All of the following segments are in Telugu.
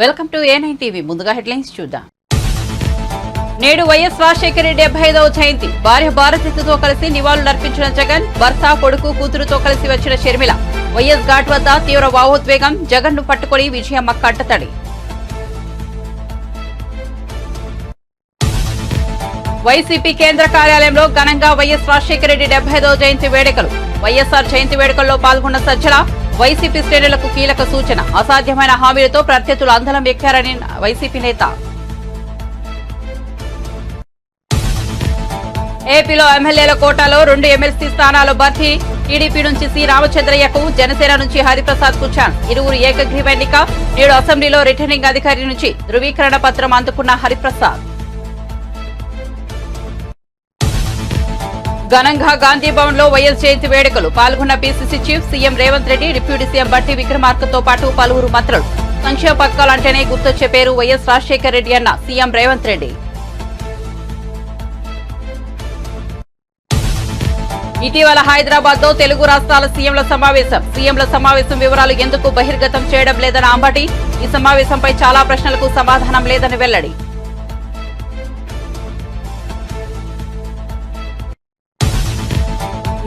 Welcome to A9 TV. ముందుగా హెడ్లైన్స్ చూద్దాం. నేడు వైఎస్ రాజశేఖర రెడ్డి 75వ జయంతి. భార్య భారతితో కలిసి నివాళులర్పించిన జగన్, భర్త, కొడుకు, కూతురుతో కలిసి వచ్చిన షర్మిల. వైఎస్ ఘాట్ వద్ద తీవ్ర భావోద్వేగం. జగన్ ను పట్టుకుని విజయమ్మ కట్టతడి. వైసీపీ కేంద్ర కార్యాలయంలో ఘనంగా వైఎస్ రాజశేఖర రెడ్డి 75వ జయంతి వేడుకలు. వైఎస్ఆర్ జయంతి వేడుకల్లో పాల్గొన్న సజ్జల. వైసీపీ శ్రేణులకు కీలక సూచన. అసాధ్యమైన హామీలతో ప్రత్యర్థులు అందలం ఎక్కారని వైసీపీ నేత. ఏపీలో ఎమ్మెల్యేల కోటాలో 2 ఎమ్మెల్సీ స్థానాలు భర్తీ. టీడీపీ నుంచి సి రామచంద్రయ్యకు, జనసేన నుంచి హరిప్రసాద్ కు ఛాన్స్. ఇరువురు ఏకగ్రీవ ఎన్నిక. నేడు అసెంబ్లీలో రిటర్నింగ్ అధికారి నుంచి ధృవీకరణ పత్రం అందుకున్న హరిప్రసాద్. ఘనంగా గాంధీ భవన్ లో వైఎస్ జయంతి వేడుకలు. పాల్గొన్న PCC chief CM Revanth Reddy, deputy CM బట్టి విక్రమార్కతో పాటు పలువురు మంత్రులు. సంక్షేమ పథకాలంటేనే గుర్తొచ్చే పేరు వైఎస్ రాజశేఖర రెడ్డి అన్న సీఎం రేవంత్ రెడ్డి. ఇటీవల హైదరాబాద్ లో తెలుగు రాష్ట్రాల సీఎంల సమావేశం. సీఎంల సమావేశం వివరాలు ఎందుకు బహిర్గతం చేయడం లేదని అంబటి. ఈ సమావేశంపై చాలా ప్రశ్నలకు సమాధానం లేదని వెల్లడి.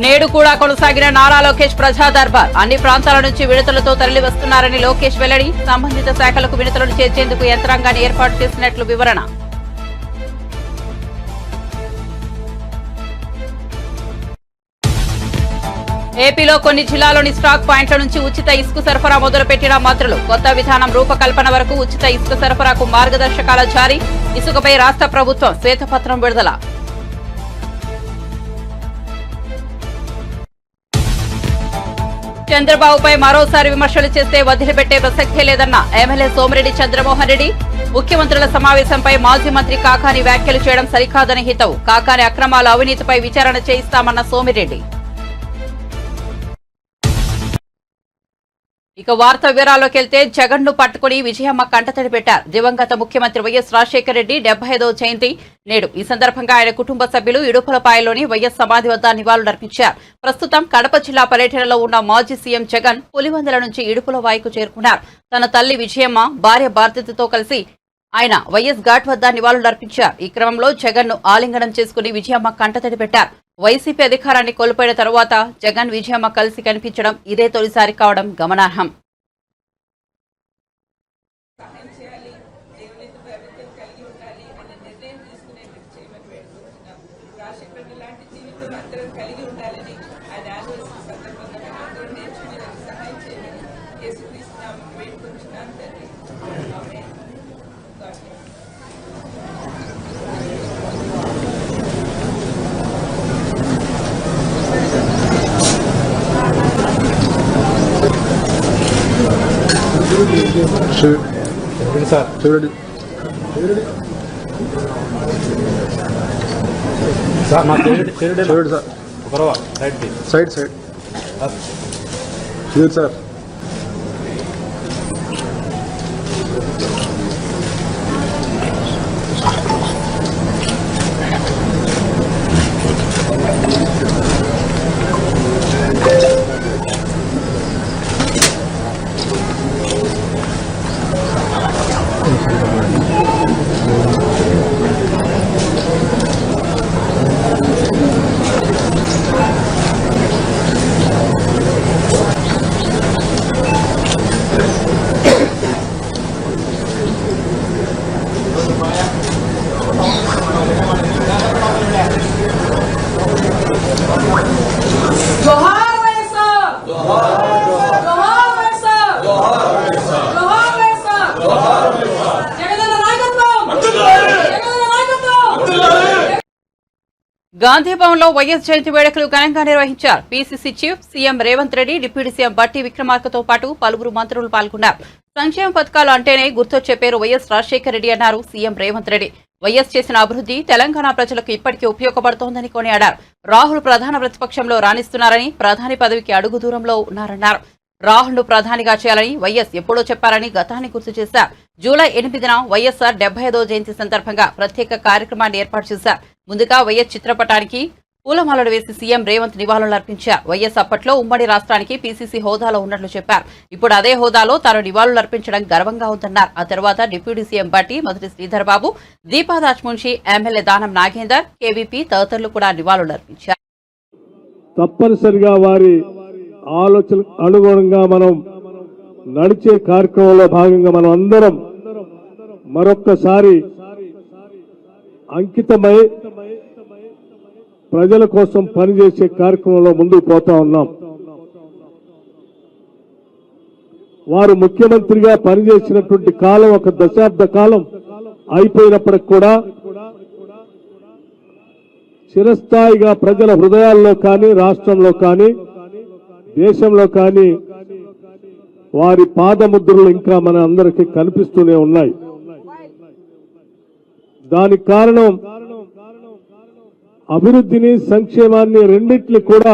నేడు కూడా కొనసాగిన నారా లోకేష్ ప్రజా దర్బార్. అన్ని ప్రాంతాల నుంచి విడతలతో తరలి వస్తున్నారని లోకేష్ వెల్లడి. సంబంధిత శాఖలకు విడతలను చేర్చేందుకు యంత్రాంగాన్ని ఏర్పాటు చేసినట్లు వివరణ. ఏపీలో కొన్ని జిల్లాలోని స్టాక్ పాయింట్ల నుంచి ఉచిత ఇసుక సరఫరా మొదలుపెట్టిన మంత్రులు. కొత్త విధానం రూపకల్పన వరకు ఉచిత ఇసుక సరఫరాకు మార్గదర్శకాల జారీ. ఇసుకపై రాష్ట్ర ప్రభుత్వం శ్వేతపత్రం విడుదల. చంద్రబాబుపై మరోసారి విమర్శలు చేస్తే వదిలిపెట్టే ప్రసక్తే లేదన్న ఎమ్మెల్యే సోమిరెడ్డి చంద్రమోహన్ రెడ్డి. ముఖ్యమంత్రుల సమావేశంపై మాజీ మంత్రి కాకాని వ్యాఖ్యలు చేయడం సరికాదని హితవు. కాకాని అక్రమాల అవినీతిపై విచారణ చేయిస్తామన్న సోమిరెడ్డి. ఇక వార్తా వివరాల్లోకి వెళ్తే జగన్ ను పట్టుకుని విజయమ్మ కంటతడి పెట్టారు. దివంగత ముఖ్యమంత్రి వైఎస్ రాజశేఖర రెడ్డి 75వ జయంతి నేడు. ఈ సందర్భంగా ఆయన కుటుంబ సభ్యులు ఇడుపులపాయలోని వైఎస్ సమాధి వద్ద నివాళులర్పించారు. ప్రస్తుతం కడప జిల్లా పర్యటనలో ఉన్న మాజీ సీఎం జగన్ పులివెందుల నుంచి ఇడుపులవాయికు చేరుకున్నారు. తన తల్లి విజయమ్మ, భార్య భారతితో కలిసి ఆయన వైఎస్ ఘాట్ వద్ద నివాళులర్పించారు. ఈ క్రమంలో జగన్ ను ఆలింగనం చేసుకుని విజయమ్మ కంటతడి పెట్టారు. వైసీపీ అధికారాన్ని కోల్పోయిన తరువాత జగన్, విజయమ్మ కలిసి కనిపించడం ఇదే తొలిసారి కావడం గమనార్హం. Side sir. గాంధీ భవన్ లో వైఎస్ జయంతి వేడుకలు ఘనంగా నిర్వహించారు. PCC chief CM Revanth Reddy, deputy CM బట్టి విక్రమార్కతో పాటు పలువురు మంత్రులు పాల్గొన్నారు. సంక్షేమ పథకాలు అంటేనే గుర్తొచ్చే పేరు వైఎస్ రాజశేఖర రెడ్డి అన్నారు సీఎం రేవంత్ రెడ్డి. వైఎస్ చేసిన అభివృద్ధి తెలంగాణ ప్రజలకు ఇప్పటికీ ఉపయోగపడుతోందని కొనియాడారు. రాహుల్ ప్రధాన ప్రతిపక్షంలో రాణిస్తున్నారని, ప్రధాని పదవికి అడుగు దూరంలో ఉన్నారన్నారు. రాహుల్ ను ప్రధానిగా చేయాలని వైఎస్ ఎప్పుడో చెప్పారని గతాన్ని గుర్తు చేశారు. జూలై 8న వైఎస్ఆర్ 75వ జయంతి సందర్భంగా ప్రత్యేక కార్యక్రమాన్ని ఏర్పాటు చేశారు. ముందుగా వైఎస్ చిత్రపటానికి పూలమాలలు వేసి సీఎం రేవంత్ నివాళులర్పించారు. వైఎస్ అప్పట్లో ఉమ్మడి రాష్ట్రానికి పీసీసీ హోదాలో ఉన్నట్లు చెప్పారు. ఇప్పుడు అదే హోదాలో తాను నివాళులర్పించడం గర్వంగా ఉందన్నారు. ఆ తర్వాత డిప్యూటీ సీఎం బట్టి, మొదటి శ్రీధర్ బాబు, దీపాదాస్ మున్షి, ఎమ్మెల్యే దానం నాగేందర్, కేవీపీ తదితరులు కూడా నివాళులర్పించారు. తప్పనిసరిగా వారి ఆలోచన అనుగుణంగా మనం నడిచే కార్యక్రమంలో భాగంగా మనం అందరం మరొక్కసారి అంకితమై ప్రజల కోసం పనిచేసే కార్యక్రమంలో ముందుకు పోతా ఉన్నాం. వారు ముఖ్యమంత్రిగా పనిచేసినటువంటి కాలం ఒక దశాబ్ద కాలం అయిపోయినప్పటికి కూడా చిరస్థాయిగా ప్రజల హృదయాల్లో కానీ, రాష్ట్రంలో కానీ, దేశంలో కానీ వారి పాదముద్రలు ఇంకా మన అందరికీ కనిపిస్తూనే ఉన్నాయి. దానికి కారణం అభివృద్ధిని, సంక్షేమాన్ని రెండింటిని కూడా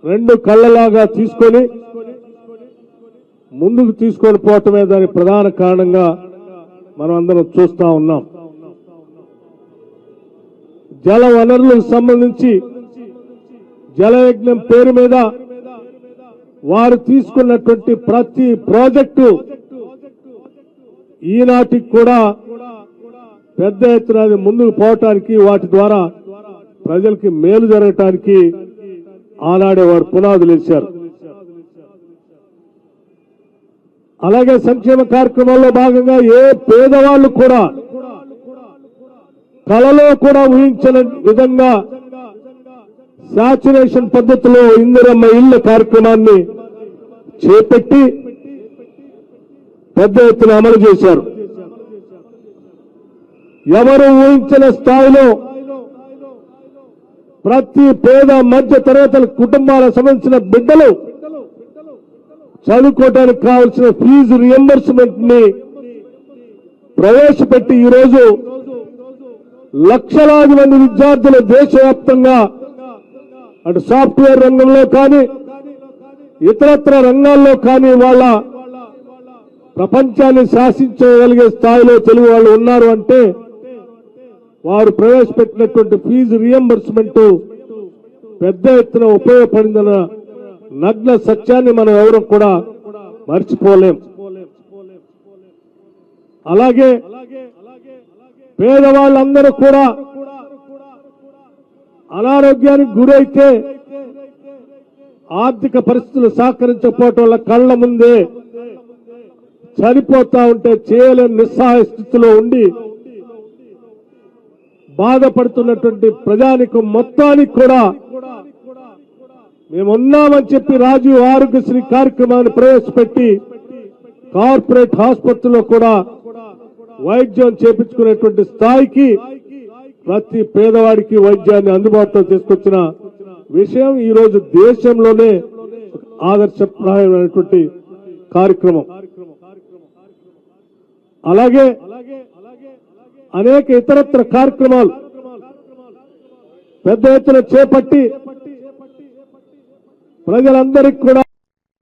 రెండు కళ్ళలాగా తీసుకొని ముందుకు తీసుకొని పోవటమే దాని ప్రధాన కారణంగా మనం అందరం చూస్తా ఉన్నాం. జల వనరులకు సంబంధించి జలయజ్ఞం పేరు మీద వారు తీసుకున్నటువంటి ప్రతి ప్రాజెక్టు ఈనాటికి కూడా పెద్ద ఎత్తున అది ముందుకు పోవటానికి, వాటి ద్వారా ప్రజలకి మేలు జరగటానికి ఆనాడే వారు పునాదులు వేశారు. అలాగే సంక్షేమ కార్యక్రమాల్లో భాగంగా ఏ పేదవాళ్లు కూడా కలలో కూడా ఊహించని విధంగా శాచ్యురేషన్ పద్ధతిలో ఇందిరమ్మ ఇళ్ల కార్యక్రమాన్ని చేపట్టి పెద్ద ఎత్తున అమలు చేశారు. ఎవరు ఊహించిన స్థాయిలో ప్రతి పేద మధ్య తరగతుల కుటుంబాలకు సంబంధించిన బిడ్డలు చదువుకోవడానికి కావాల్సిన ఫీజు రియంబర్స్మెంట్ ని ప్రవేశపెట్టి ఈరోజు లక్షలాది మంది విద్యార్థులు దేశవ్యాప్తంగా అటు సాఫ్ట్వేర్ రంగంలో కానీ, ఇతరత్ర రంగాల్లో కానీ వాళ్ళ ప్రపంచాన్ని శాసించగలిగే స్థాయిలో తెలుగు వాళ్ళు ఉన్నారు అంటే వారు ప్రవేశపెట్టినటువంటి ఫీజు రియంబర్స్మెంట్ పెద్ద ఎత్తున ఉపయోగపడిందన్న నగ్న సత్యాన్ని మనం ఎవరు కూడా మర్చిపోలేం. అలాగే పేదవాళ్ళందరూ కూడా అనారోగ్యానికి గురైతే ఆర్థిక పరిస్థితులు సహకరించకపోవటం వల్ల కళ్ల ముందే చనిపోతా ఉంటే చేయలేని నిస్సహాయ స్థితిలో ఉండి బాధపడుతున్నటువంటి ప్రజానికం మొత్తానికి కూడా మేమున్నామని చెప్పి రాజీవ్ ఆరోగ్యశ్రీ కార్యక్రమాన్ని ప్రవేశపెట్టి కార్పొరేట్ ఆసుపత్రిలో కూడా వైద్యం చేపించుకునేటువంటి స్థాయికి ప్రతి పేదవాడికి వైద్యాన్ని అందుబాటులో తీసుకొచ్చిన విషయం ఈ రోజు దేశంలోనే ఆదర్శప్రాయమైనటువంటి కార్యక్రమం. అలాగే అనేక ఇతరత్ర కార్యక్రమాలు పెద్ద ఎత్తున చేపట్టి ప్రజలందరికీ కూడా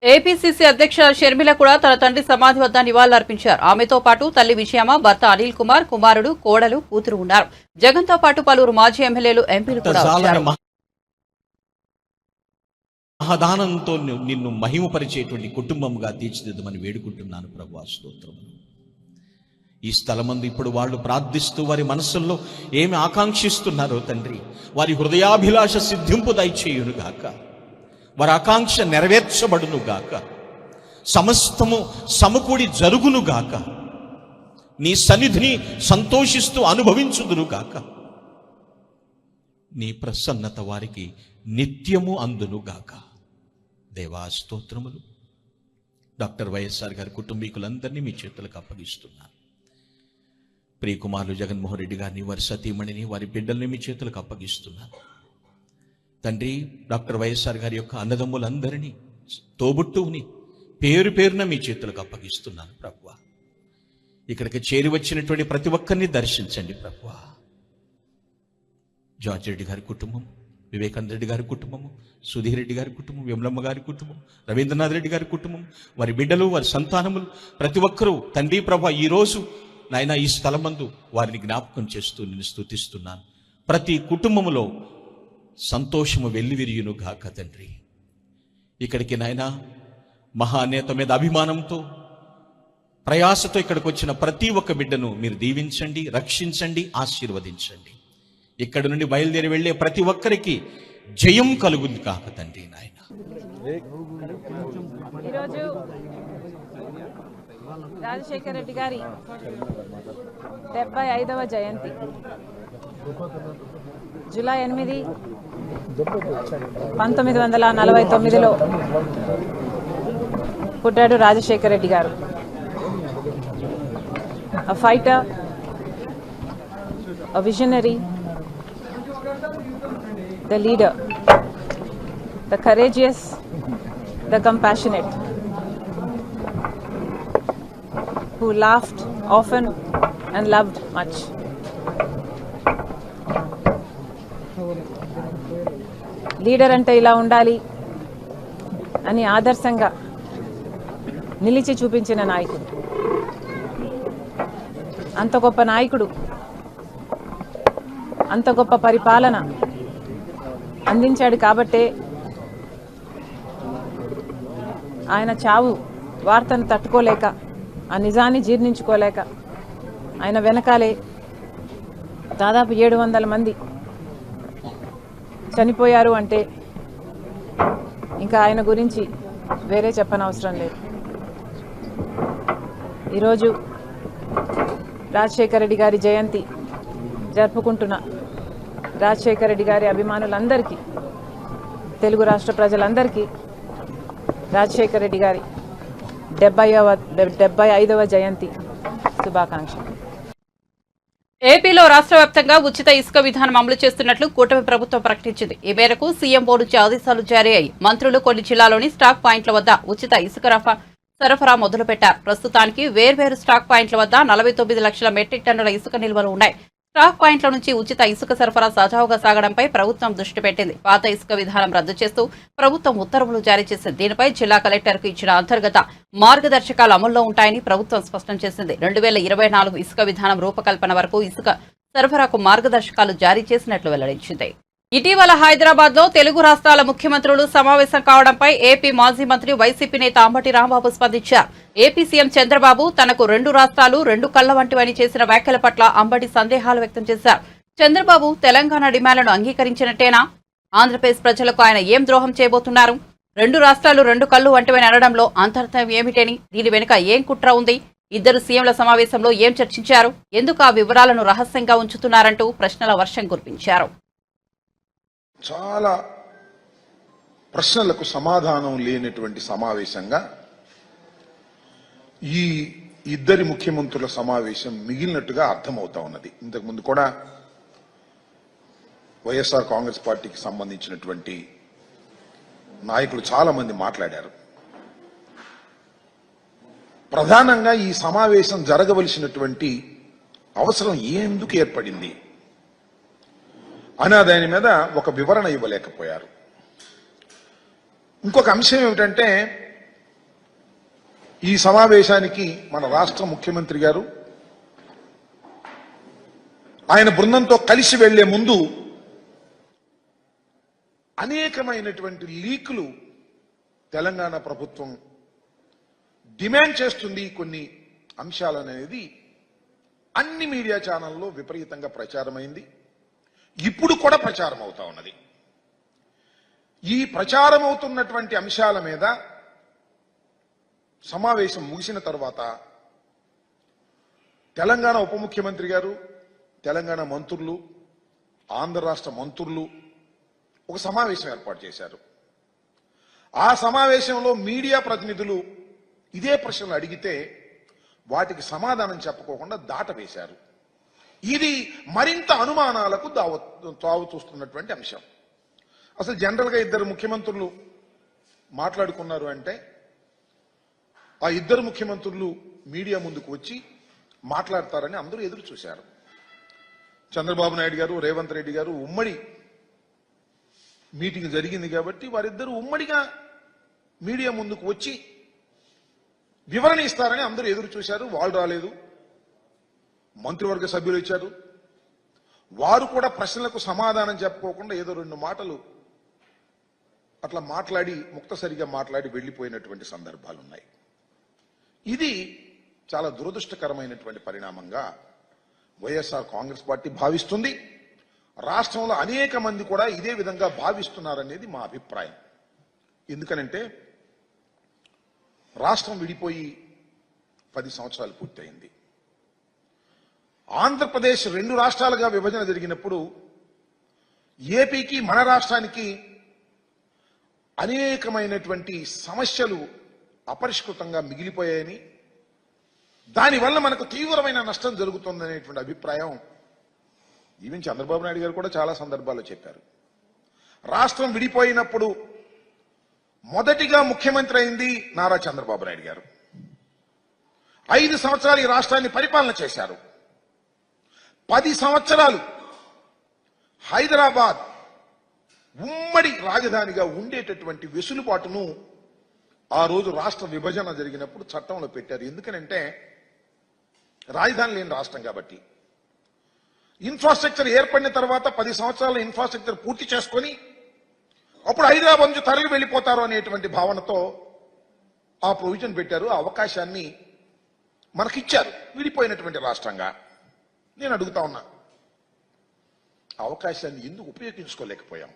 ఏపీసీసీ అధ్యక్ష షర్మిల కూడా తన తండ్రి సమాధి వద్ద నివాళులర్పించారు. ఆమెతో పాటు తల్లి విజయమ్మ, భర్త అనిల్ కుమార్, కుమారుడు, కోడలు, కూతురు ఉన్నారు. జగన్ తో పాటు పలువురు మాజీ ఎమ్మెల్యేలు, ఎంపీలు కూడా వచ్చారు. మహాదానంతో నిన్ను మహిమపరిచేటువంటి కుటుంబంగా తీర్చిదిద్దమని వేడుకుంటున్నాను ప్రభువా, స్తోత్రం. ఈ స్థలమందు ఇప్పుడు వాళ్ళు ప్రార్థిస్తూ వారి మనస్సుల్లో ఏమి ఆకాంక్షిస్తున్నారో తండ్రి, వారి హృదయాభిలాష సిద్ధింపు దయచేయునుగాక, వారి ఆకాంక్ష నెరవేర్చబడునుగాక, సమస్తము సమకూడి జరుగునుగాక, నీ సన్నిధిని సంతోషిస్తూ అనుభవించుదునుగాక, నీ ప్రసన్నత వారికి నిత్యము అందునుగాక. దేవా స్తోత్రములు. డాక్టర్ వైఎస్ఆర్ గారి కుటుంబీకులందరినీ మీ చేతులకు అప్పగిస్తున్నాను. ప్రియకుమారులు జగన్మోహన్ రెడ్డి గారిని, వారి సతీమణిని, వారి బిడ్డల్ని మీ చేతులకు అప్పగిస్తున్నాను. తండ్రి, డాక్టర్ వైఎస్ఆర్ గారి యొక్క అన్నదమ్ములందరినీ, తోబుట్టువుని పేరు పేరున మీ చేతులకు అప్పగిస్తున్నాను ప్రభువా. ఇక్కడికి చేరి వచ్చినటువంటి ప్రతి ఒక్కరిని దర్శించండి ప్రభువా. జార్జ్ రెడ్డి గారి కుటుంబం, వివేకానంద రెడ్డి గారి కుటుంబము, సుధీర్ రెడ్డి గారి కుటుంబం, విమలమ్మ గారి కుటుంబం, రవీంద్రనాథ్ రెడ్డి గారి కుటుంబం, వారి బిడ్డలు, వారి సంతానములు, ప్రతి ఒక్కరూ తండ్రి ప్రభా ఈరోజు నాయన ఈ స్థలమందు వారిని జ్ఞాపకం చేస్తూ నిన్ను స్తుతిస్తున్నాను. ప్రతి కుటుంబములో సంతోషము వెల్లివిరియును గాక తండ్రి. ఇక్కడికి నాయనా మహానేత మీద అభిమానంతో ప్రయాసతో ఇక్కడికి వచ్చిన ప్రతి ఒక్క బిడ్డను మీరు దీవించండి, రక్షించండి, ఆశీర్వదించండి. ఇక్కడి నుండి బయలుదేరి వెళ్ళే ప్రతి ఒక్కరికి జయం కలుగుంది కాక తండ్రి నాయన. ఈరోజు రాజశేఖర రెడ్డి గారి 75వ జయంతి. జూలై 8, 1949లో పుట్టాడు రాజశేఖర రెడ్డి గారు. A fighter, a visionary, the leader, the courageous, the compassionate, who laughed often and loved much. Leader అంటే ఇలా ఉండాలి అని ఆదర్శంగా నిలిచి చూపించిన నాయకుడు. అంత గొప్ప నాయకుడు, అంత గొప్ప పరిపాలన అందించాడు కాబట్టే ఆయన చావు వార్తను తట్టుకోలేక, ఆ నిజాన్ని జీర్ణించుకోలేక ఆయన వెనకాలే దాదాపు 700 మంది చనిపోయారు అంటే ఇంకా ఆయన గురించి వేరే చెప్పనవసరం లేదు. ఈరోజు రాజశేఖర రెడ్డి గారి జయంతి జరుపుకుంటున్న రాజశేఖర రెడ్డి గారి అభిమానులందరికీ, తెలుగు రాష్ట్ర ప్రజలందరికీ రాజశేఖర రెడ్డి గారి 75వ జయంతి శుభాకాంక్షలు. ఏపీలో రాష్ట్ర వ్యాప్తంగా ఉచిత ఇసుక విధానం అమలు చేస్తున్నట్లు కూటమి ప్రభుత్వం ప్రకటించింది. ఈ మేరకు సీఎంఓ నుంచి ఆదేశాలు జారీ అయ్యి మంత్రులు కొన్ని జిల్లాలోని స్టాక్ పాయింట్ల వద్ద ఉచిత ఇసుక సరఫరా మొదలుపెట్టారు. ప్రస్తుతానికి వేర్వేరు స్టాక్ పాయింట్ల వద్ద 49 లక్షల మెట్రిక్ టన్నుల ఇసుక నిల్వలు ఉన్నాయి. స్టాక్ పాయింట్ల నుంచి ఉచిత ఇసుక సరఫరా సజావుగా సాగడంపై ప్రభుత్వం దృష్టి పెట్టింది. పాత ఇసుక విధానం రద్దు చేస్తూ ప్రభుత్వం ఉత్తర్వులు జారీ చేసింది. దీనిపై జిల్లా కలెక్టర్కు ఇచ్చిన అంతర్గత మార్గదర్శకాలు అమల్లో ఉంటాయని ప్రభుత్వం స్పష్టం చేసింది. 2024 ఇసుక విధానం రూపకల్పన వరకు ఇసుక సరఫరాకు మార్గదర్శకాలు జారీ చేసినట్లు వెల్లడించింది. ఇటీవల హైదరాబాద్ లో తెలుగు రాష్ట్రాల ముఖ్యమంత్రులు సమావేశం కావడంపై ఏపీ మాజీ మంత్రి వైసీపీ నేత అంబటి రాంబాబు స్పందించారు. ఏపీ సీఎం చంద్రబాబు తనకు 2 రాష్ట్రాలు 2 కళ్ల వంటివని చేసిన వ్యాఖ్యల పట్ల అంబటి సందేహాలు వ్యక్తం చేశారు. చంద్రబాబు తెలంగాణ డిమాండ్లను అంగీకరించినట్టేనా? ఆంధ్రప్రదేశ్ ప్రజలకు ఆయన ఏం ద్రోహం చేయబోతున్నారు? 2 రాష్ట్రాలు 2 కళ్లు వంటివని అనడంలో అంతర్థం ఏమిటని, దీని వెనుక ఏం కుట్ర ఉంది? ఇద్దరు సీఎంల సమావేశంలో ఏం చర్చించారు? ఎందుకు ఆ వివరాలను రహస్యంగా ఉంచుతున్నారంటూ ప్రశ్నల వర్షం కురిపించారు. చాలా ప్రశ్నలకు సమాధానం లేనటువంటి సమావేశంగా ఈ ఇద్దరి ముఖ్యమంత్రుల సమావేశం మిగిలినట్టుగా అర్థమవుతా ఉన్నది. ఇంతకుముందు కూడా వైఎస్ఆర్ కాంగ్రెస్ పార్టీకి సంబంధించినటువంటి నాయకులు చాలా మంది మాట్లాడారు. ప్రధానంగా ఈ సమావేశం జరగవలసినటువంటి అవసరం ఎందుకు ఏర్పడింది అనే దాని మీద ఒక వివరణ ఇవ్వలేకపోయారు. ఇంకొక అంశం ఏమిటంటే, ఈ సమావేశానికి మన రాష్ట్ర ముఖ్యమంత్రి గారు ఆయన బృందంతో కలిసి వెళ్లే ముందు అనేకమైనటువంటి లీకులు తెలంగాణ ప్రభుత్వం డిమాండ్ చేస్తుంది కొన్ని అంశాలనేది అన్ని మీడియా ఛానల్లో విపరీతంగా ప్రచారమైంది. ఇప్పుడు కూడా ప్రచారం అవుతా ఉన్నది. ఈ ప్రచారం అవుతున్నటువంటి అంశాల మీద సమావేశం ముగిసిన తర్వాత తెలంగాణ ఉప ముఖ్యమంత్రి గారు, తెలంగాణ మంత్రులు, ఆంధ్ర రాష్ట్ర మంత్రులు ఒక సమావేశం ఏర్పాటు చేశారు. ఆ సమావేశంలో మీడియా ప్రతినిధులు ఇదే ప్రశ్నలు అడిగితే వాటికి సమాధానం చెప్పుకోకుండా దాటవేశారు. ఇది మరింత అనుమానాలకు తావు చూస్తున్నటువంటి అంశం. అసలు జనరల్గా ఇద్దరు ముఖ్యమంత్రులు మాట్లాడుకున్నారు అంటే ఆ ఇద్దరు ముఖ్యమంత్రులు మీడియా ముందుకు వచ్చి మాట్లాడతారని అందరూ ఎదురు చూశారు. చంద్రబాబు నాయుడు గారు, రేవంత్ రెడ్డి గారు ఉమ్మడి మీటింగ్ జరిగింది కాబట్టి వారిద్దరూ ఉమ్మడిగా మీడియా ముందుకు వచ్చి వివరణ ఇస్తారని అందరూ ఎదురు చూశారు. వాళ్ళు రాలేదు. మంత్రివర్గ సభ్యులు ఇచ్చారు. వారు కూడా ప్రశ్నలకు సమాధానం చెప్పుకోకుండా ఏదో 2 మాటలు అట్లా మాట్లాడి ముక్తసరిగా మాట్లాడి వెళ్ళిపోయినటువంటి సందర్భాలు ఉన్నాయి. ఇది చాలా దురదృష్టకరమైనటువంటి పరిణామంగా వైఎస్ఆర్ కాంగ్రెస్ పార్టీ భావిస్తుంది. రాష్ట్రంలో అనేక మంది కూడా ఇదే విధంగా భావిస్తున్నారనేది మా అభిప్రాయం. ఎందుకనంటే రాష్ట్రం విడిపోయి 10 సంవత్సరాలు పూర్తయింది. ఆంధ్రప్రదేశ్ 2 రాష్ట్రాలుగా విభజన జరిగినప్పుడు ఏపీకి మన రాష్ట్రానికి అనేకమైనటువంటి సమస్యలు అపరిష్కృతంగా మిగిలిపోయాయని, దానివల్ల మనకు తీవ్రమైన నష్టం జరుగుతుందనేటువంటి అభిప్రాయం ఈవెన్ చంద్రబాబు నాయుడు గారు కూడా చాలా సందర్భాల్లో చెప్పారు. రాష్ట్రం విడిపోయినప్పుడు మొదటిగా ముఖ్యమంత్రి అయింది నారా చంద్రబాబు నాయుడు గారు. 5 సంవత్సరాలు ఈ రాష్ట్రాన్ని పరిపాలన చేశారు. 10 సంవత్సరాలు హైదరాబాద్ ఉమ్మడి రాజధానిగా ఉండేటటువంటి వెసులుబాటును ఆ రోజు రాష్ట్ర విభజన జరిగినప్పుడు చట్టంలో పెట్టారు. ఎందుకనంటే రాజధాని లేని రాష్ట్రం కాబట్టి. ఇన్ఫ్రాస్ట్రక్చర్ ఏర్పడిన తర్వాత 10 సంవత్సరాల ఇన్ఫ్రాస్ట్రక్చర్ పూర్తి చేసుకొని అప్పుడు హైదరాబాద్ నుంచి తరలి వెళ్ళిపోతారు అనేటువంటి భావనతో ఆ ప్రొవిజన్ పెట్టారు. ఆ అవకాశాన్ని మనకిచ్చారు విడిపోయినటువంటి రాష్ట్రంగా. నేను అడుగుతా ఉన్నా, అవకాశాన్ని ఎందుకు ఉపయోగించుకోలేకపోయాం?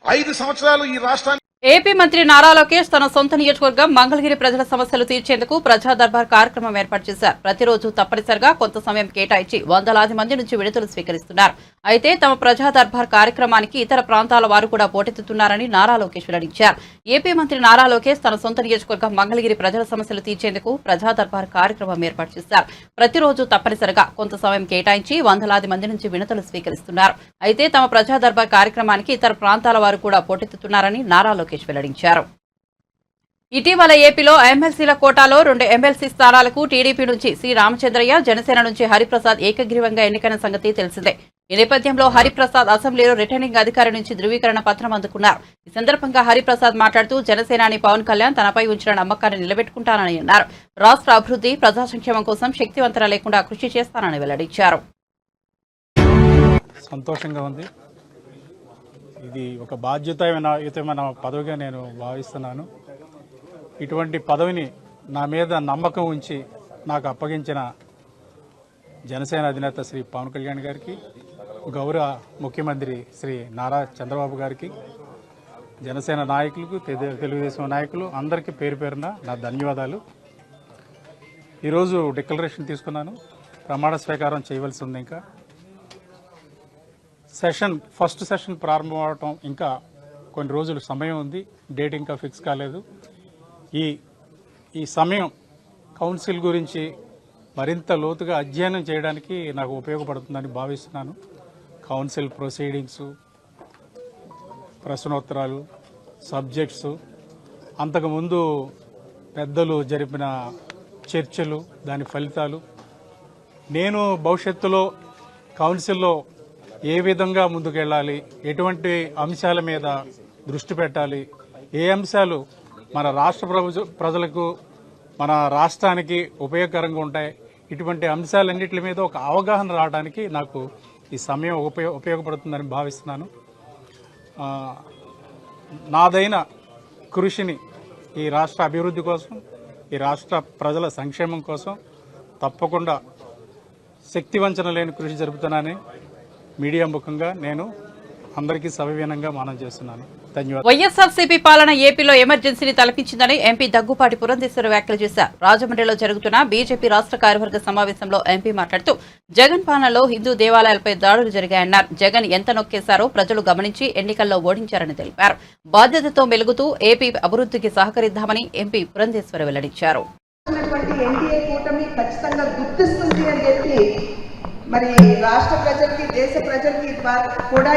5 సంవత్సరాలు ఈ రాష్ట్రాన్ని ఏపీ మంత్రి నారా లోకేష్ తన సొంత నియోజకవర్గం మంగళగిరి ప్రజల సమస్యలు తీర్చేందుకు ప్రజా దర్బార్ కార్యక్రమం ఏర్పాటు చేశారు. ప్రతిరోజు తప్పనిసరిగా కొంత సమయం కేటాయించి వందలాది మంది నుంచి విడుదల స్వీకరిస్తున్నారు. అయితే తమ ప్రజా దర్బార్ కార్యక్రమానికి ఇతర ప్రాంతాల వారు కూడా పోటెత్తుతున్నారని నారా లోకేష్ వెల్లడించారు. ఏపీ మంత్రి నారా లోకేష్ తన సొంత నియోజకవర్గం మంగళగిరి ప్రజల సమస్యలు తీర్చేందుకు ప్రజా దర్బార్ కార్యక్రమం ఏర్పాటు చేశారు. ప్రతిరోజు తప్పనిసరిగా కొంత సమయం కేటాయించి వందలాది మంది నుంచి వినతులు స్వీకరిస్తున్నారు. అయితే తమ ప్రజా దర్బార్ కార్యక్రమానికి ఇతర ప్రాంతాల వారు కూడా పోటెత్తుతున్నారని నారా లోకేష్ వెల్లడించారు. ఇటీవల ఏపీలో ఎమ్మెల్సీల కోటాలో 2 ఎమ్మెల్సీ స్థానాలకు టీడీపీ నుంచి సి రామచంద్రయ్య, జనసేన నుంచి హరిప్రసాద్ ఏకగ్రీవంగా ఎన్నికైన సంగతి తెలిసిందే. ఈ నేపథ్యంలో హరిప్రసాద్ అసెంబ్లీలో రిటర్నింగ్ అధికారి నుంచి ధృవీకరణ పత్రం అందుకున్నారు. ఈ సందర్భంగా హరిప్రసాద్ మాట్లాడుతూ జనసేనాని పవన్ కళ్యాణ్ తనపై ఉంచిన నమ్మకాన్ని నిలబెట్టుకుంటానని అన్నారు. రాష్ట్ర అభివృద్ధి, ప్రజా సంక్షేమం కోసం శక్తివంతన లేకుండా కృషి చేస్తానని వెల్లడించారు. సంతోషంగా ఉంది. ఇది ఒక బాధ్యతాయుతమైన పదవిగా నేను భావిస్తున్నాను. ఇటువంటి పదవిని నా మీద నమ్మకం ఉంచి నాకు అప్పగించిన జనసేన అధినేత శ్రీ పవన్ కళ్యాణ్ గారికి, గౌరవ ముఖ్యమంత్రి శ్రీ నారా చంద్రబాబు గారికి, జనసేన నాయకులకు, తెలుగుదేశం నాయకులు అందరికీ పేరు పేరున నా ధన్యవాదాలు. ఈరోజు డిక్లరేషన్ తీసుకున్నాను. ప్రమాణ స్వీకారం చేయవలసి ఉంది. ఇంకా ఫస్ట్ సెషన్ ప్రారంభం అవటం ఇంకా కొన్ని రోజులు సమయం ఉంది. డేట్ ఇంకా ఫిక్స్ కాలేదు. ఈ సమయం కౌన్సిల్ గురించి మరింత లోతుగా అధ్యయనం చేయడానికి నాకు ఉపయోగపడుతుందని భావిస్తున్నాను. కౌన్సిల్ ప్రొసీడింగ్స్, ప్రశ్నోత్తరాలు, సబ్జెక్ట్స్, అంతకుముందు పెద్దలు జరిపిన చర్చలు, దాని ఫలితాలు, నేను భవిష్యత్తులో కౌన్సిల్లో ఏ విధంగా ముందుకెళ్ళాలి, ఎటువంటి అంశాల మీద దృష్టి పెట్టాలి, ఏ అంశాలు మన రాష్ట్ర ప్రజలకు, మన రాష్ట్రానికి ఉపయోగకరంగా ఉంటాయి, ఇటువంటి అంశాలన్నింటి మీద ఒక అవగాహన రావడానికి నాకు ఈ సమయం ఉపయోగపడుతుందని భావిస్తున్నాను. నాదైన కృషిని ఈ రాష్ట్ర అభివృద్ధి కోసం, ఈ రాష్ట్ర ప్రజల సంక్షేమం కోసం తప్పకుండా శక్తివంచన లేని కృషి జరుపుతున్నానని మీడియా ముఖంగా నేను అందరికీ సవివీనంగా మనం చేస్తున్నాను. ధన్యవాదాలు. వైఎస్ఆర్సీపీ పాలన ఏపీలో ఎమర్జెన్సీని తలపించిందని ఎంపీ దగ్గుపాటి పురంధేశ్వరి వ్యాఖ్యలు చేశారు. రాజమండ్రిలో జరుగుతున్న బీజేపీ రాష్ట్ర కార్యవర్గ సమావేశంలో ఎంపీ మాట్లాడుతూ జగన్ పాలనలో హిందూ దేవాలయాలపై దాడులు జరిగాయన్నారు. జగన్ ఎంత నొక్కేశారో ప్రజలు గమనించి ఎన్నికల్లో ఓడించారని తెలిపారు. బాధ్యతతో మెలుగుతూ ఏపీ అభివృద్ధికి సహకరిద్దామని ఎంపీ పురంధేశ్వరి వెల్లడించారు. మరి రాష్ట్ర ప్రజలకి, దేశ ప్రజలకి కూడా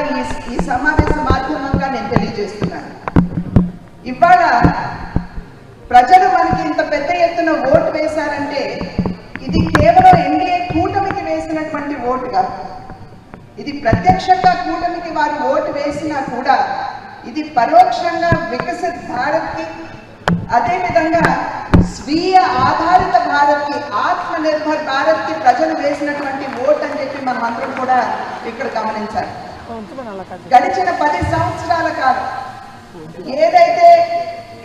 ఈ సమావేశ మాధ్యమంగా నేను తెలియజేస్తున్నాను. ఇవాళ ప్రజలు మనకి ఇంత పెద్ద ఎత్తున ఓటు వేశారంటే ఇది కేవలం ఎన్డీఏ కూటమికి వేసినటువంటి ఓటు కాదు. ఇది ప్రత్యక్షంగా కూటమికి వారు ఓటు వేసినా కూడా ఇది పరోక్షంగా వికసిత్ భారత్కి, అదేవిధంగా స్వీయ ఆధారిత భారత్కి, ఆత్మనిర్భర్ భారత్కి ప్రజలు వేసినటువంటి ఓట్ అని చెప్పి మనం అందరం కూడా ఇక్కడ గమనించాలి. గడిచిన 10 సంవత్సరాల కాలం ఏదైతే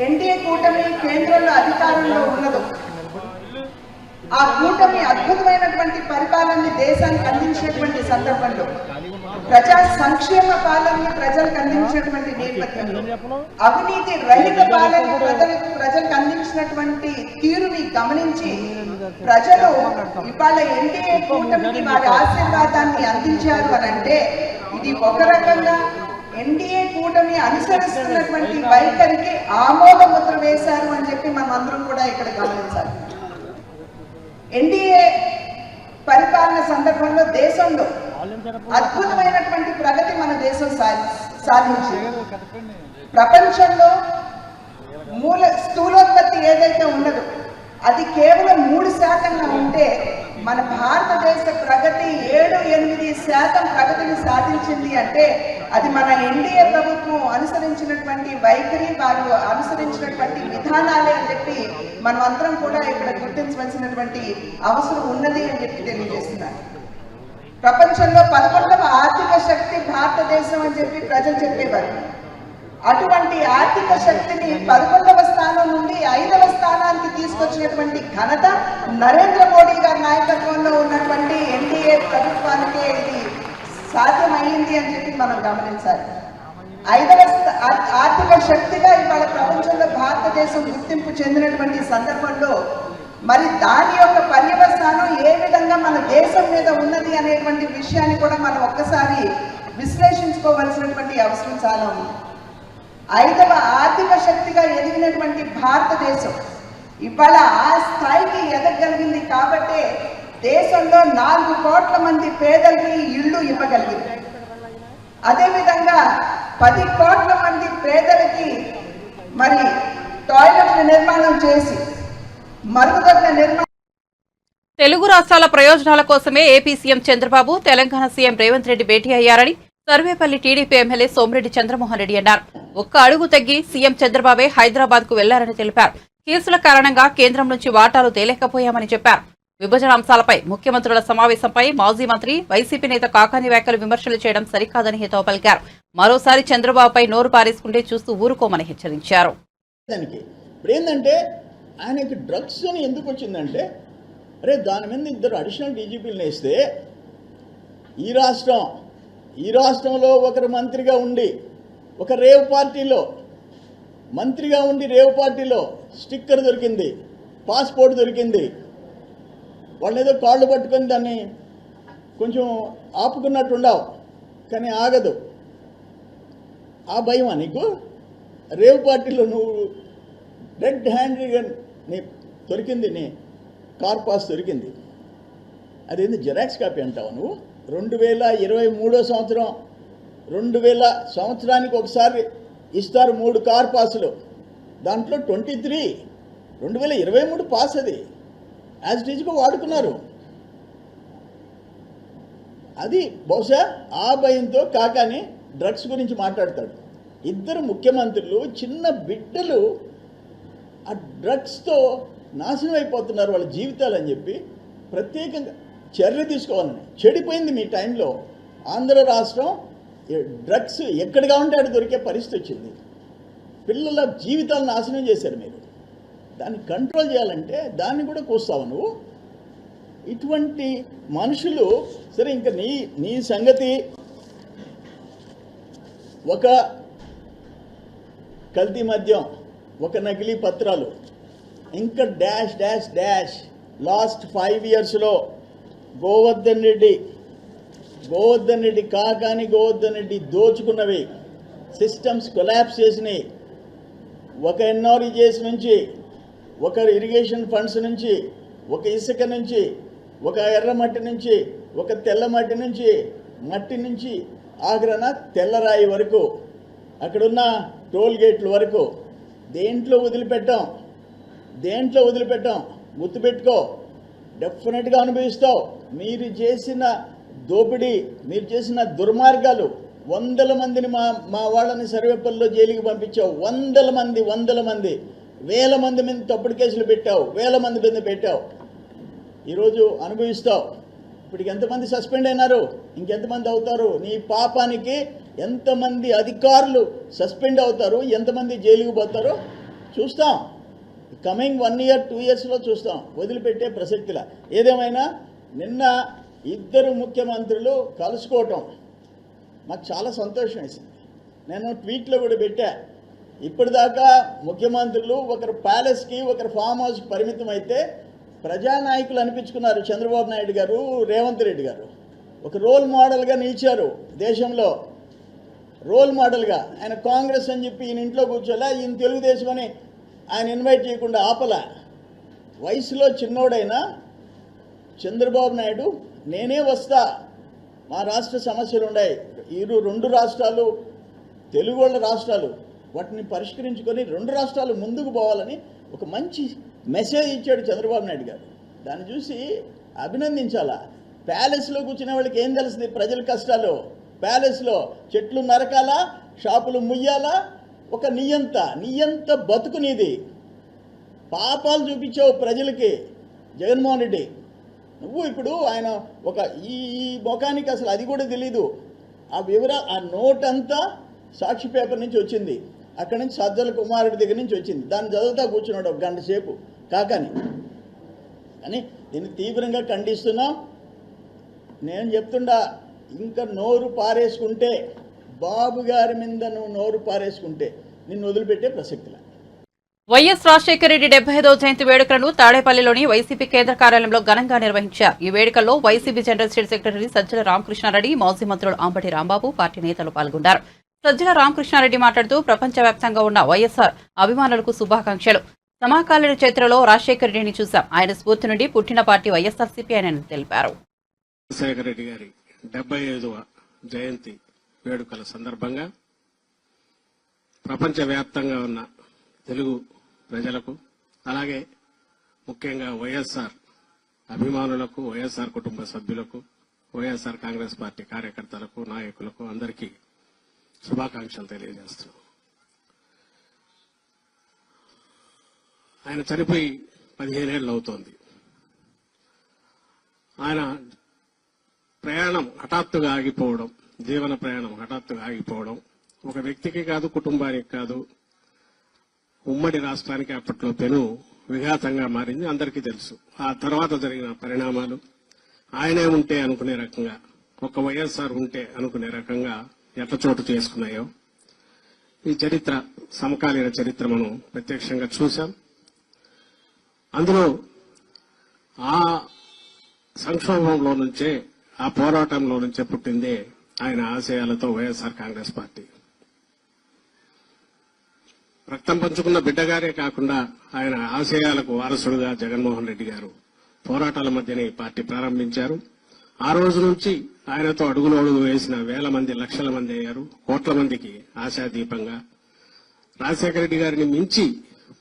ఎన్డీఏ కూటమి కేంద్రంలో అధికారంలో ఉన్నదో ఆ కూటమి అద్భుతమైనటువంటి పరిపాలనని దేశానికి అందించినటువంటి సందర్భంలో, ప్రజా సంక్షేమ పాలనని ప్రజలకు అందించినటువంటి నేపథ్యంలో, అవినీతి రహిత పాలన ప్రజలకు అందించినటువంటి తీరుని గమనించి ప్రజలు ఇవాళ ఎన్డీఏ కూటమికి వారి ఆశీర్వాదాన్ని అందించారు అని అంటే ఇది ఒక రకంగా ఎన్డీఏ కూటమి అనుసరిస్తున్నటువంటి వైఖరికి ఆమోద ముద్ర వేశారు అని చెప్పి మనం అందరం కూడా ఇక్కడ గమనించాలి. ఎన్డీఏ పరిపాలన సందర్భంలో దేశంలో అద్భుతమైనటువంటి ప్రగతి మన దేశం సాధించింది. ప్రపంచంలో స్థూలోత్పత్తి ఏదైతే ఉన్నదో అది కేవలం 3% ఉంటే మన భారతదేశ ప్రగతి 7-8% ప్రగతిని సాధించింది అంటే అది మన ఎన్డీఏ ప్రభుత్వం అనుసరించినటువంటి వైఖరి, వారు అనుసరించినటువంటి విధానాలే అని చెప్పి మనం అందరం కూడా ఇక్కడ గుర్తించవలసినటువంటి అవసరం ఉన్నది అని చెప్పి తెలియజేస్తున్నారు. ప్రపంచంలో 11వ ఆర్థిక శక్తి భారతదేశం అని చెప్పి ప్రజలు చెప్పేవారు. అటువంటి ఆర్థిక శక్తిని 11వ స్థానం నుండి 5వ స్థానానికి తీసుకొచ్చినటువంటి ఘనత నరేంద్ర మోడీ గారి నాయకత్వంలో ఉన్నటువంటి ఎన్డీఏ ప్రభుత్వానికే ఇది సాధ్యమైంది అని చెప్పి మనం గమనించాలి. 5వ ఆర్థిక శక్తిగా ఇవాళ ప్రపంచంలో భారతదేశం గుర్తింపు చెందినటువంటి సందర్భంలో మరి దాని యొక్క పర్యవసానం ఏ విధంగా మన దేశం మీద ఉన్నది అనేటువంటి విషయాన్ని కూడా మనం ఒక్కసారి విశ్లేషించుకోవాల్సినటువంటి అవసరం చాలా ఉంది. 5వ ఆర్థిక శక్తిగా ఎదిగినటువంటి భారతదేశం ఇవాళ ఆ స్థాయికి ఎదగలిగింది కాబట్టే దేశంలో 4 కోట్ల మంది పేదలకి ఇళ్ళు ఇవ్వగలిగింది. అదేవిధంగా 10 కోట్ల మంది పేదలకి మరి టాయిలెట్ల నిర్మాణం చేసి మరుగుదొడ్ల నిర్మాణం. తెలుగు రాష్ట్రాల ప్రయోజనాల కోసమే AP CM Chandrababu Telangana CM Revanth Reddy భేటీ అయ్యారని సర్వేపల్లి టీడీపీ ఎమ్మెల్యే సోమిరెడ్డి చంద్రమోహన్ రెడ్డి అన్నారు. ఒక్క అడుగు తగ్గి సీఎం చంద్రబాబే హైదరాబాద్ కు వెళ్లారని తెలిపారు. కేసుల కారణంగా కేంద్రం నుంచి వాటాలు తేలేకపోయామని చెప్పారు. విభజన అంశాలపై ముఖ్యమంత్రుల సమావేశంపై మాజీ మంత్రి వైసీపీ నేత కాకాని వ్యాఖ్యలు విమర్శలు చేయడం సరికాదని హితవు పలికారు. మరోసారి చంద్రబాబుపై నోరు పారేసుకుంటే చూస్తూ ఊరుకోమని హెచ్చరించారు. ఇప్పుడేంటంటే ఆయనకి డ్రగ్స్ అని ఎందుకు వచ్చిందంటే, అరే దాని మీద 2 అడిషనల్ డీజీపీలను వేస్తే ఈ రాష్ట్రంలో ఒకరు మంత్రిగా ఉండి ఒక రేవ్ పార్టీలో మంత్రిగా ఉండి రేవ్ పార్టీలో స్టిక్కర్ దొరికింది, పాస్పోర్ట్ దొరికింది. వాళ్ళు ఏదో కాళ్ళు పట్టుకొని దాన్ని కొంచెం ఆపుకున్నట్టుండవు, కానీ ఆగదు. ఆ భయమా నీకు? రేవ్ పార్టీలో నువ్వు రెడ్ హ్యాండ్గా నీ దొరికింది, నీ కార్ పాస్ దొరికింది. అదేంది జిరాక్స్ కాపీ అంటావు నువ్వు? 2023 సంవత్సరం 2000 సంవత్సరానికి ఒకసారి ఇస్తారు 3 కార్ పాసులు. దాంట్లో 23 2023 పాస్, అది యాజ్ ఇట్ ఈజ్గా వాడుకున్నారు. అది బహుశా ఆ భయంతో కాకాని డ్రగ్స్ గురించి మాట్లాడతాడు. 2 ముఖ్యమంత్రులు చిన్న బిడ్డలు ఆ డ్రగ్స్తో నాశనం అయిపోతున్నారు వాళ్ళ జీవితాలు అని చెప్పి ప్రత్యేకంగా చర్య తీసుకోవాలని. చెడిపోయింది మీ టైంలో. ఆంధ్ర రాష్ట్రం డ్రగ్స్ ఎక్కడిగా ఉంటే అక్కడ దొరికే పరిస్థితి వచ్చింది. పిల్లల జీవితాలను నాశనం చేశారు మీరు. దాన్ని కంట్రోల్ చేయాలంటే దాన్ని కూడా కూస్తావు నువ్వు. ఇటువంటి మనుషులు సరే. ఇంకా నీ సంగతి ఒక కల్తీ మద్యం, ఒక నకిలీ పత్రాలు, ఇంకా డాష్ డాష్ డాష్. లాస్ట్ 5 ఇయర్స్లో గోవర్ధన్ రెడ్డి కాకాని గోవర్ధన్ రెడ్డి దోచుకున్నవి, సిస్టమ్స్ కొలాప్స్ చేసినాయి. ఒక ఎన్ఆర్ఈజేస్ నుంచి, ఒక ఇరిగేషన్ ఫండ్స్ నుంచి, ఒక ఇసుక నుంచి, ఒక ఎర్రమట్టి నుంచి, ఒక తెల్లమట్టి నుంచి, మట్టి నుంచి ఆగ్రహణ తెల్లరాయి వరకు, అక్కడున్న టోల్ గేట్ల వరకు దేంట్లో వదిలిపెట్టాం. గుర్తుపెట్టుకో, డెఫినెట్గా అనుభవిస్తావు. మీరు చేసిన దోపిడీ, మీరు చేసిన దుర్మార్గాలు, 100 మందిని మా వాళ్ళని సర్వేపల్లిలో జైలుకి పంపించావు. 100 మంది వేల మంది మీద తప్పుడు కేసులు పెట్టావు, వేల మంది మీద పెట్టావు. ఈరోజు అనుభవిస్తావు. ఇప్పటికి ఎంతమంది సస్పెండ్ అయినారు, ఇంకెంతమంది అవుతారు? నీ పాపానికి ఎంతమంది అధికారులు సస్పెండ్ అవుతారు, ఎంతమంది జైలుకు పోతారో చూస్తాం. కమింగ్ 1 year 2 yearsలో చూస్తాం. వదిలిపెట్టే ప్రసక్తిలా. ఏదేమైనా నిన్న ఇద్దరు ముఖ్యమంత్రులు కలుసుకోవటం మాకు చాలా సంతోషం వేసింది. నేను ట్వీట్లో కూడా పెట్టా. ఇప్పటిదాకా ముఖ్యమంత్రులు ఒకరు ప్యాలెస్కి, ఒకరు ఫామ్ హౌస్కి పరిమితం అయితే ప్రజానాయకులు అనిపించుకున్నారు. చంద్రబాబు నాయుడు గారు, రేవంత్ రెడ్డి గారు ఒక రోల్ మోడల్గా నిలిచారు. దేశంలో రోల్ మోడల్గా. ఆయన కాంగ్రెస్ అని చెప్పి ఈయన ఇంట్లో కూర్చోలే, ఈయన తెలుగుదేశం అని ఆయన ఇన్వైట్ చేయకుండా ఆపలా. వయసులో చిన్నోడైనా చంద్రబాబు నాయుడు నేనే వస్తా, మా రాష్ట్ర సమస్యలు ఉన్నాయి, ఈ 2 రాష్ట్రాలు తెలుగు వాళ్ళ రాష్ట్రాలు, వాటిని పరిష్కరించుకొని 2 రాష్ట్రాలు ముందుకు పోవాలని ఒక మంచి మెసేజ్ ఇచ్చాడు చంద్రబాబు నాయుడు గారు. దాన్ని చూసి అభినందించాలా. ప్యాలెస్లో కూర్చునే వాళ్ళకి ఏం తెలుస్తుంది ప్రజల కష్టాలు? ప్యాలెస్లో చెట్లు నరకాలా, షాపులు ముయ్యాలా, ఒక నియంత బతుకు నీది. పాపాలు చూపించావు ప్రజలకి జగన్మోహన్ రెడ్డి. నువ్వు ఇప్పుడు ఆయన ఒక ఈ ముఖానికి అసలు అది కూడా తెలీదు. ఆ వివరాలు, ఆ నోట్ అంతా సాక్షి పేపర్ నుంచి వచ్చింది, అక్కడి నుంచి సజ్జల కుమారుడి దగ్గర నుంచి వచ్చింది. దాన్ని చదువుతా కూర్చున్నాడు 1 గంట సేపు కాకని. కానీ దీన్ని తీవ్రంగా ఖండిస్తున్నాం. నేను చెప్తుండా, ఇంకా నోరు పారేసుకుంటే, బాబు గారి మీద నువ్వు నోరు పారేసుకుంటే నిన్ను వదిలిపెట్టే ప్రసక్తిలా. వైఎస్ రాజశేఖర రెడ్డి 75వ జయంతి వేడుకలను తాడేపల్లిలోని వైసీపీ కేంద్ర కార్యాలయంలో ఘనంగా నిర్వహించారు. ఈ వేడుకల్లో YCP general state secretary Sajjala Ramakrishnareddy, మాజీ మంత్రులు అంబటి రాంబాబు, పార్టీ నేతలు పాల్గొన్నారు. సజ్జల రామకృష్ణారెడ్డి మాట్లాడుతూ ప్రపంచవ్యాప్తంగా ఉన్న వైఎస్ఆర్ అభిమానులకు శుభాకాంక్షలు. సమకాలీన చరిత్రలో రాజశేఖర రెడ్డిని చూశాం. ఆయన స్ఫూర్తి నుండి పుట్టిన పార్టీ వైఎస్ఆర్సీపీ అని తెలిపారు. రాజశేఖర రెడ్డి గారి 75వ జయంతి వేడుకల సందర్భంగా ప్రపంచవ్యాప్తంగా ఉన్న తెలుగు ప్రజలకు, అలాగే ముఖ్యంగా వైఎస్ఆర్ అభిమానులకు, వైఎస్ఆర్ కుటుంబ సభ్యులకు, వైఎస్ఆర్ కాంగ్రెస్ పార్టీ కార్యకర్తలకు, నాయకులకు అందరికీ శుభాకాంక్షలు తెలియజేస్తున్నాం. ఆయన చనిపోయి 15 ఏళ్ళు అవుతోంది. ఆయన ప్రయాణం హఠాత్తుగా ఆగిపోవడం, జీవన ప్రయాణం హఠాత్తుగా ఆగిపోవడం ఒక వ్యక్తికి కాదు, కుటుంబానికి కాదు, ఉమ్మడి రాష్ట్రానికి అప్పట్లో పెను విఘాతంగా మారింది. అందరికీ తెలుసు. ఆ తర్వాత జరిగిన పరిణామాలు ఆయనే ఉంటే అనుకునే రకంగా, ఒక వైఎస్ఆర్ ఉంటే అనుకునే రకంగా ఎట్ల చోటు చేసుకున్నాయో ఈ చరిత్ర, సమకాలీన చరిత్ర మనం ప్రత్యక్షంగా చూశాం. అందులో ఆ సంక్షోభంలో నుంచే, ఆ పోరాటంలో నుంచే పుట్టిందే ఆయన ఆశయాలతో వైఎస్ఆర్ కాంగ్రెస్ పార్టీ. రక్తం పంచుకున్న బిడ్డగారే కాకుండా ఆయన ఆశయాలకు వారసుడుగా జగన్మోహన్ రెడ్డి గారు పోరాటాల మధ్యనే ఈ పార్టీ ప్రారంభించారు. ఆ రోజు నుంచి ఆయనతో అడుగులు వేసిన వేల మంది, లక్షల మంది అయ్యారు. కోట్ల మందికి ఆశాదీపంగా రాజశేఖర రెడ్డి గారిని మించి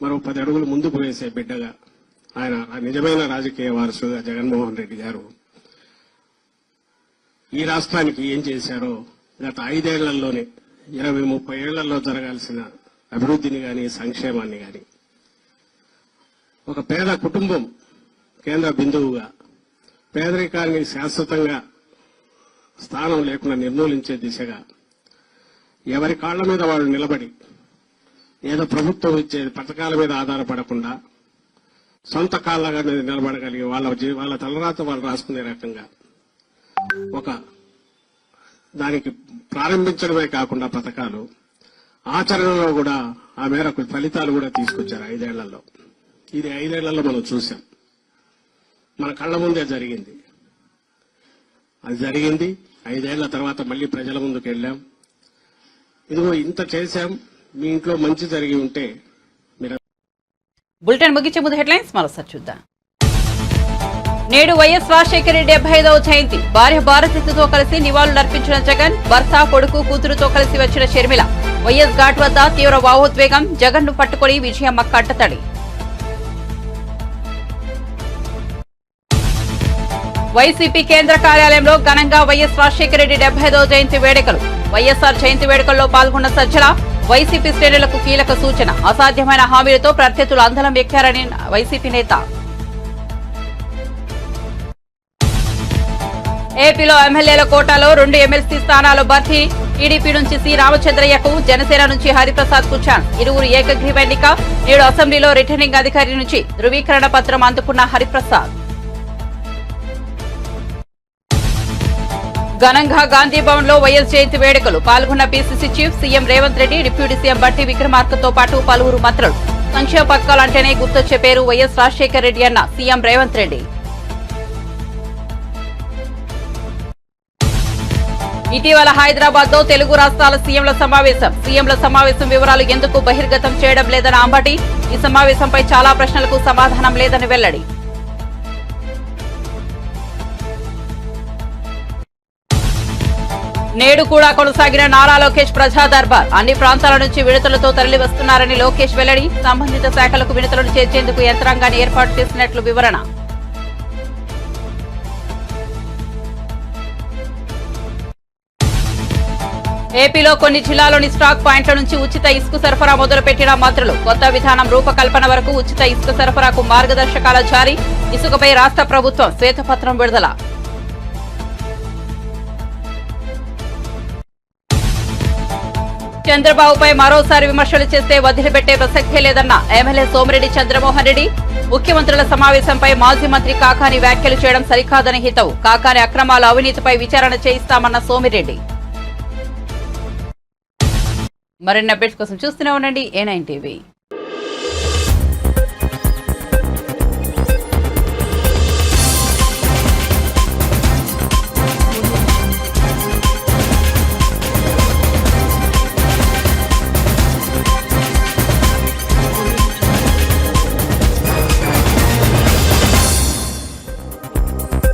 మరో 10 అడుగులు ముందుకు వేసే బిడ్డగా ఆయన నిజమైన రాజకీయ వారసుగా జగన్మోహన్ రెడ్డి గారు ఈ రాష్ట్రానికి ఏం చేశారో గత 5 ఏళ్లలోనే 20-30 ఏళ్లలో జరగాల్సిన అభివృద్ధిని గాని, సంక్షేమాన్ని గాని, ఒక పేద కుటుంబం కేంద్ర బిందువుగా, పేదరికాన్ని శాశ్వతంగా స్థానం లేకుండా నిర్మూలించే దిశగా ఎవరి కాళ్ల మీద వాళ్ళు నిలబడి, ఏదో ప్రభుత్వం ఇచ్చే పథకాల మీద ఆధారపడకుండా సొంత కాళ్ళగా నిలబడగలిగి వాళ్ళ తలరాత వాళ్ళు రాసుకునే రకంగా ఒక దానికి ప్రారంభించడమే కాకుండా పథకాలు ఆచరణలో కూడా ఆ మేరకు ఫలితాలు కూడా తీసుకొచ్చారు 5 ఏళ్లలో. ఇది 5 ఏళ్లలో మనం చూసాం. మన కళ్ల ముందే జరిగింది. అది జరిగింది. 5 ఏళ్ల తర్వాత మళ్లీ ప్రజల ముందుకు వెళ్ళాం. ఇదిగో ఇంత చేశాం, మీ ఇంట్లో మంచి జరిగి ఉంటే మీరు. బులెటిన్ ముగించే ముందు హెడ్లైన్స్ మరోసారి చూద్దాం. నేడు వైఎస్ రాజశేఖర రెడ్డి 75వ జయంతి. భార్య భారతితో కలిసి నివాళులర్పించిన జగన్, భర్త, కొడుకు, కూతురుతో కలిసి వచ్చిన షర్మిల. వైఎస్ ఘాట్ వద్ద తీవ్ర భావోద్వేగం. జగన్ ను పట్టుకుని విజయమ్మ కట్టతడి. వైసీపీ కేంద్ర కార్యాలయంలో ఘనంగా వైఎస్ రాజశేఖర రెడ్డి 75వ జయంతి వేడుకలు. వైఎస్ఆర్ జయంతి వేడుకల్లో పాల్గొన్న సజ్జల వైసీపీ శ్రేణులకు కీలక సూచన. అసాధ్యమైన హామీలతో ప్రత్యర్థులు అందలం ఎక్కారని వైసీపీ నేత. ఏపీలో ఎమ్మెల్యేల కోటాలో 2 ఎమ్మెల్సీ స్థానాలు భర్తీ. టీడీపీ నుంచి సి రామచంద్రయ్యకు, జనసేన నుంచి హరిప్రసాద్ కు ఛాన్స్. ఇరువురు ఏకగ్రీవ ఎన్నిక. నేడు అసెంబ్లీలో రిటర్నింగ్ అధికారి నుంచి ధృవీకరణ పత్రం అందుకున్న హరిప్రసాద్. ఘనంగా గాంధీ భవన్ లో వైఎస్ జయంతి వేడుకలు. పాల్గొన్న PCC chief CM Revanth Reddy, deputy CM బట్టి విక్రమార్కతో పాటు పలువురు మంత్రులు. సంక్షేమ పథకాలంటేనే గుర్తొచ్చే పేరు వైఎస్ రాజశేఖర రెడ్డి అన్న సీఎం రేవంత్ రెడ్డి. ఇటీవల హైదరాబాద్ లో తెలుగు రాష్ట్రాల సీఎంల సమావేశం. సీఎంల సమావేశం వివరాలు ఎందుకు బహిర్గతం చేయడం లేదన్న అంబటి. ఈ సమావేశంపై చాలా ప్రశ్నలకు సమాధానం లేదని వెల్లడి. నేడు కూడా కొనసాగిన నారా లోకేష్ ప్రజా దర్బార్. అన్ని ప్రాంతాల నుంచి విడతలతో తరలి వస్తున్నారని లోకేష్ వెల్లడి. సంబంధిత శాఖలకు విడతలను చేర్చేందుకు యంత్రాంగాన్ని ఏర్పాటు చేసినట్లు వివరణ. ఏపీలో కొన్ని జిల్లాలోని స్టాక్ పాయింట్ల నుంచి ఉచిత ఇసుక సరఫరా మొదలుపెట్టిన మంత్రులు. కొత్త విధానం రూపకల్పన వరకు ఉచిత ఇసుక సరఫరాకు మార్గదర్శకాల జారీ. ఇసుకపై రాష్ట్ర ప్రభుత్వం శ్వేతపత్రం విడుదల. చంద్రబాబుపై మరోసారి విమర్శలు చేస్తే వదిలిపెట్టే ప్రసక్తే లేదన్న ఎమ్మెల్యే సోమిరెడ్డి చంద్రమోహన్ రెడ్డి. ముఖ్యమంత్రుల సమావేశంపై మాజీ మంత్రి కాకాని వ్యాఖ్యలు చేయడం సరికాదని హితవు. కాకాని అక్రమాల అవినీతిపై విచారణ చేయిస్తామన్న సోమిరెడ్డి. మరిన్ని అప్డేట్స్ కోసం చూస్తూనే ఉండండి A9 TV.